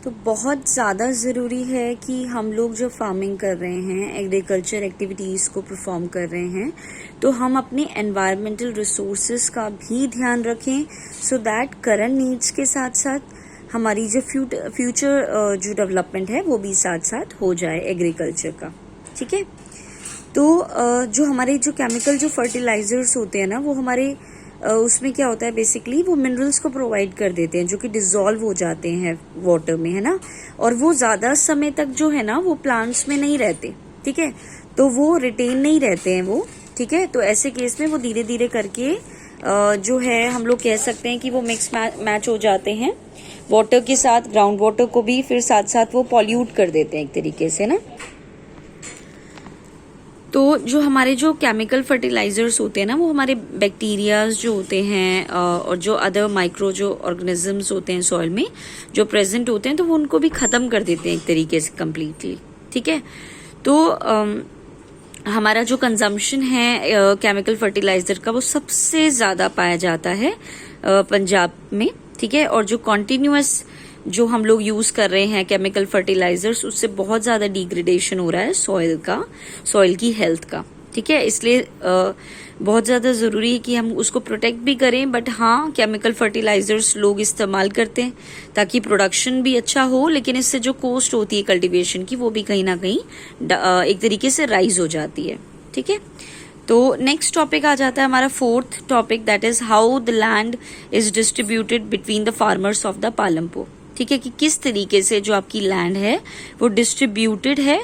तो बहुत ज़्यादा ज़रूरी है कि हम लोग जो फार्मिंग कर रहे हैं, एग्रीकल्चर एक्टिविटीज़ को परफॉर्म कर रहे हैं, तो हम अपने एनवायरमेंटल रिसोर्सेज का भी ध्यान रखें, सो दैट करंट नीड्स के साथ साथ हमारी जो फ्यूचर जो डेवलपमेंट है वो भी साथ साथ हो जाए एग्रीकल्चर का। ठीक है। तो जो हमारे जो केमिकल जो फर्टिलाइजर्स होते हैं ना, वो हमारे उसमें क्या होता है, बेसिकली वो मिनरल्स को प्रोवाइड कर देते हैं जो कि डिसॉल्व हो जाते हैं वाटर में, है ना, और वो ज़्यादा समय तक जो है ना वो प्लांट्स में नहीं रहते। ठीक है। तो वो रिटेन नहीं रहते हैं वो। ठीक है। तो ऐसे केस में वो धीरे धीरे करके जो है हम लोग कह सकते हैं कि वो मिक्स मैच हो जाते हैं वाटर के साथ, ग्राउंड वाटर को भी, फिर साथ साथ वो पॉल्यूट कर देते हैं एक तरीके से ना। तो जो हमारे जो केमिकल फर्टिलाइजर्स होते हैं ना, वो हमारे बैक्टीरियाज जो होते हैं और जो अदर माइक्रो जो ऑर्गेनिजम्स होते हैं सॉइल में जो प्रेजेंट होते हैं, तो वो उनको भी ख़त्म कर देते हैं एक तरीके से कम्प्लीटली। ठीक है। तो हमारा जो कंजम्पशन है केमिकल फर्टिलाइजर का वो सबसे ज़्यादा पाया जाता है पंजाब में। ठीक है। और जो कॉन्टिन्यूअस जो हम लोग यूज कर रहे हैं केमिकल फर्टिलाइजर्स, उससे बहुत ज्यादा डिग्रेडेशन हो रहा है सॉइल का, सॉइल की हेल्थ का। ठीक है। इसलिए बहुत ज्यादा जरूरी है कि हम उसको प्रोटेक्ट भी करें, बट हाँ, केमिकल फर्टिलाइजर्स लोग इस्तेमाल करते हैं ताकि प्रोडक्शन भी अच्छा हो, लेकिन इससे जो कॉस्ट होती है कल्टीवेशन की वो भी कहीं ना कहीं एक तरीके से राइज हो जाती है। ठीक है। तो नेक्स्ट टॉपिक आ जाता है हमारा fourth topic, that is how the land is distributed between the farmers of the Palampur. ठीक है, कि किस तरीके से जो आपकी लैंड है वो डिस्ट्रीब्यूटेड है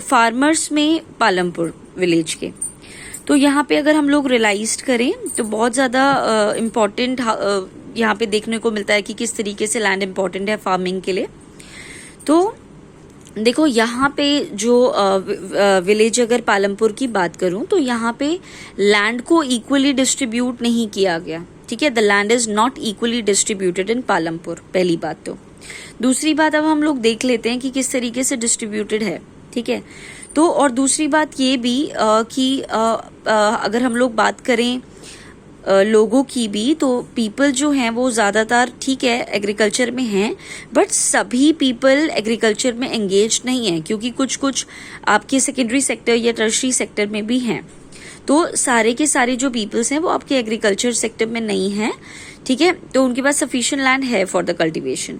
फार्मर्स में पालमपुर विलेज के। तो यहाँ पे अगर हम लोग रियलाइज करें तो बहुत ज़्यादा इम्पॉर्टेंट यहाँ पे देखने को मिलता है कि किस तरीके से लैंड इम्पॉर्टेंट है फार्मिंग के लिए। तो देखो यहाँ पे जो विलेज अगर पालमपुर की बात करूं तो यहाँ पे लैंड को इक्वली डिस्ट्रीब्यूट नहीं किया गया। ठीक है। The land is not equally distributed in Palampur, पहली बात। तो दूसरी बात अब हम लोग देख लेते हैं कि किस तरीके से डिस्ट्रीब्यूटेड है। ठीक है। तो और दूसरी बात ये भी कि अगर हम लोग बात करें लोगों की भी, तो पीपल जो हैं वो ज़्यादातर ठीक है एग्रीकल्चर में हैं, बट सभी पीपल एग्रीकल्चर में एंगेज नहीं हैं, क्योंकि कुछ कुछ आपके सेकेंडरी सेक्टर या टर्शरी सेक्टर में भी हैं। तो सारे के सारे जो पीपल्स हैं वो आपके एग्रीकल्चर सेक्टर में नहीं हैं। ठीक है। तो उनके पास सफिशिएंट लैंड है फॉर द कल्टीवेशन।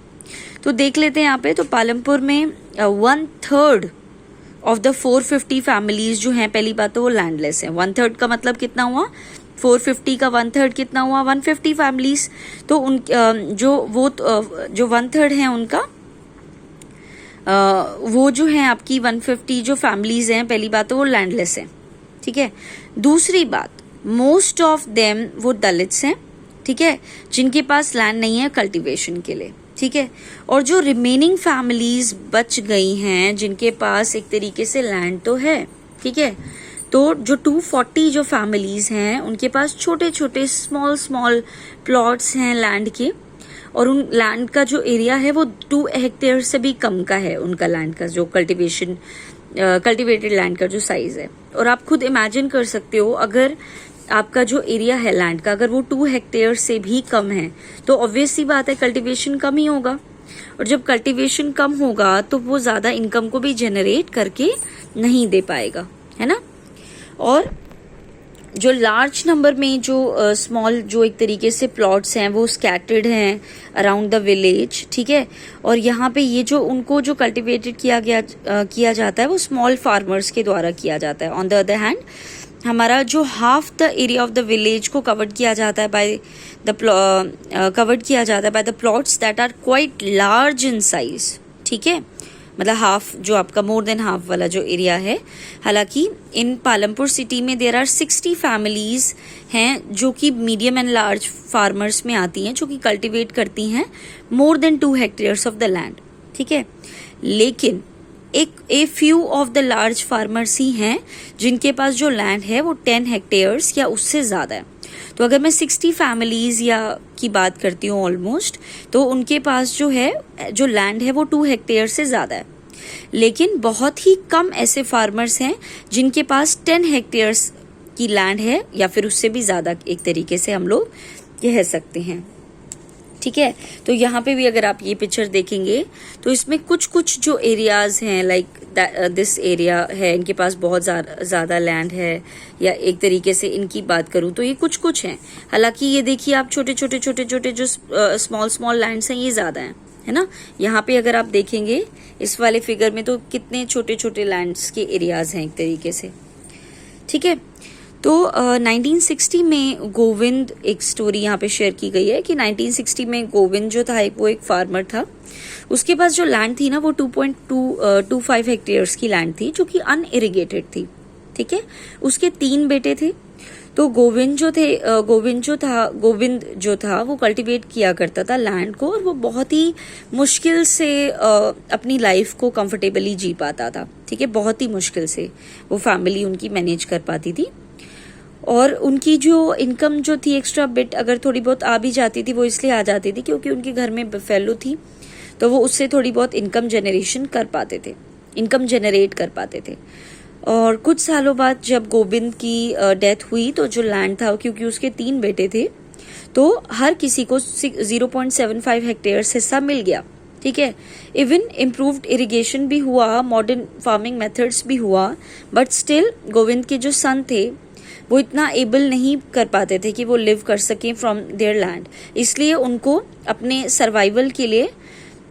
तो देख लेते हैं यहाँ पे, तो पालमपुर में 1/3 ऑफ द 450 फैमिलीज जो हैं, पहली बात तो वो लैंडलेस हैं। 1/3 का मतलब कितना हुआ, 450 का 1/3 कितना हुआ, 150 फैमिलीज। तो उन जो 1/3 है उनका वो जो है आपकी 150 जो फैमिलीज हैं, पहली बात तो वो लैंडलेस हैं। ठीक है। दूसरी बात, मोस्ट ऑफ देम वो दलित्स हैं। ठीक है, जिनके पास लैंड नहीं है कल्टीवेशन के लिए। ठीक है। और जो रिमेनिंग फैमिलीज बच गई हैं जिनके पास एक तरीके से लैंड तो है। ठीक है। तो जो 240 जो फैमिलीज हैं उनके पास छोटे छोटे स्मॉल प्लॉट्स हैं लैंड के, और उन लैंड का जो एरिया है वो 2 हेक्टेयर से भी कम का है उनका लैंड का जो कल्टीवेटेड लैंड का जो साइज है। और आप खुद इमेजिन कर सकते हो, अगर आपका जो एरिया है लैंड का अगर वो 2 हेक्टेयर से भी कम है, तो ऑब्वियस सी बात है कल्टीवेशन कम ही होगा, और जब कल्टीवेशन कम होगा तो वो ज्यादा इनकम को भी जनरेट करके नहीं दे पाएगा, है ना। और जो लार्ज नंबर में जो स्मॉल जो एक तरीके से प्लॉट्स हैं वो स्कैटर्ड हैं अराउंड द विलेज। ठीक है। और यहाँ पे ये जो उनको जो कल्टीवेटेड किया जाता है वो स्मॉल फार्मर्स के द्वारा किया जाता है। ऑन द अदर हैंड हमारा जो half the area of the village को कवर्ड किया जाता है by the plots that are quite large in size. ठीक है। मतलब हाफ जो आपका मोर देन हाफ वाला जो एरिया है। हालांकि इन पालमपुर सिटी में देयर आर 60 फैमिलीज हैं जो कि मीडियम एंड लार्ज फार्मर्स में आती हैं, जो कि कल्टीवेट करती हैं more than 2 hectares of the land. ठीक है। लेकिन a few of the large farmers ही हैं जिनके पास जो लैंड है वो 10 हेक्टेयर्स या उससे ज्यादा है। तो अगर मैं 60 फैमिलीज की बात करती हूँ ऑलमोस्ट, तो उनके पास जो है जो लैंड है वो 2 हेक्टेयर से ज्यादा है। लेकिन बहुत ही कम ऐसे फार्मर्स हैं जिनके पास 10 हेक्टेयर्स की लैंड है या फिर उससे भी ज्यादा, एक तरीके से हम लोग कह सकते हैं। ठीक है। तो यहाँ पे भी अगर आप ये पिक्चर देखेंगे तो इसमें कुछ कुछ जो एरियाज हैं लाइक दिस एरिया है, इनके पास बहुत ज़्यादा लैंड है, या एक तरीके से इनकी बात करूँ तो ये कुछ कुछ हैं। हालांकि ये देखिए आप छोटे छोटे जो स्मॉल लैंड्स हैं ये ज़्यादा हैं, है ना। यहाँ पे अगर आप देखेंगे इस वाले फिगर में तो कितने छोटे छोटे लैंड्स के एरियाज हैं एक तरीके से, ठीक है। तो 1960 में गोविंद, एक स्टोरी यहाँ पे शेयर की गई है कि 1960 में गोविंद जो था वो एक फार्मर था। उसके पास जो लैंड थी ना वो 2.25 हेक्टेयर्स की लैंड थी जो कि अनइरिगेटेड थी, ठीक है। उसके 3 बेटे थे। तो गोविंद जो था वो कल्टीवेट किया करता था लैंड को, और वो बहुत ही मुश्किल से अपनी लाइफ को कंफर्टेबली जी पाता था, ठीक है। बहुत ही मुश्किल से वो फैमिली उनकी मैनेज कर पाती थी, और उनकी जो इनकम जो थी एक्स्ट्रा बिट अगर थोड़ी बहुत आ भी जाती थी वो इसलिए आ जाती थी क्योंकि उनके घर में बफेलो थी, तो वो उससे थोड़ी बहुत इनकम जनरेट कर पाते थे। और कुछ सालों बाद जब गोविंद की डेथ हुई तो जो लैंड था, क्योंकि उसके 3 बेटे थे, तो हर किसी को 0.75 हेक्टेयर्स हिस्सा मिल गया, ठीक है। इवन इम्प्रूव्ड इरिगेशन भी हुआ, मॉडर्न फार्मिंग मेथड्स भी हुआ, बट स्टिल गोविंद के जो सन थे वो इतना एबल नहीं कर पाते थे कि वो लिव कर सकें फ्रॉम देयर लैंड। इसलिए उनको अपने सर्वाइवल के लिए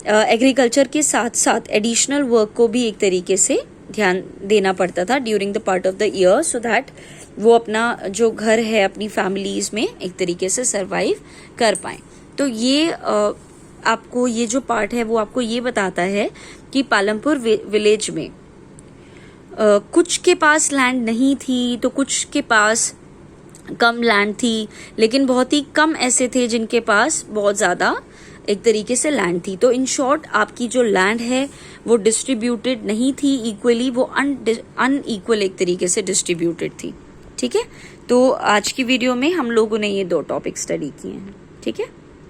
एग्रीकल्चर के साथ साथ एडिशनल वर्क को भी एक तरीके से ध्यान देना पड़ता था during the part of the year, so that वो अपना जो घर है अपनी फैमिलीज में एक तरीके से सर्वाइव कर पाए। तो ये आपको ये जो पार्ट है वो आपको ये बताता है कि पालमपुर विलेज में कुछ के पास लैंड नहीं थी तो कुछ के पास कम लैंड थी, लेकिन बहुत ही कम ऐसे थे जिनके पास बहुत ज़्यादा एक तरीके से लैंड थी। तो इन शॉर्ट आपकी जो लैंड है वो डिस्ट्रीब्यूटेड नहीं थी इक्वली, वो अनइक्वल एक तरीके से डिस्ट्रीब्यूटेड थी, ठीक है। तो आज की वीडियो में हम लोगों ने ये 2 टॉपिक स्टडी किए हैं, ठीक है।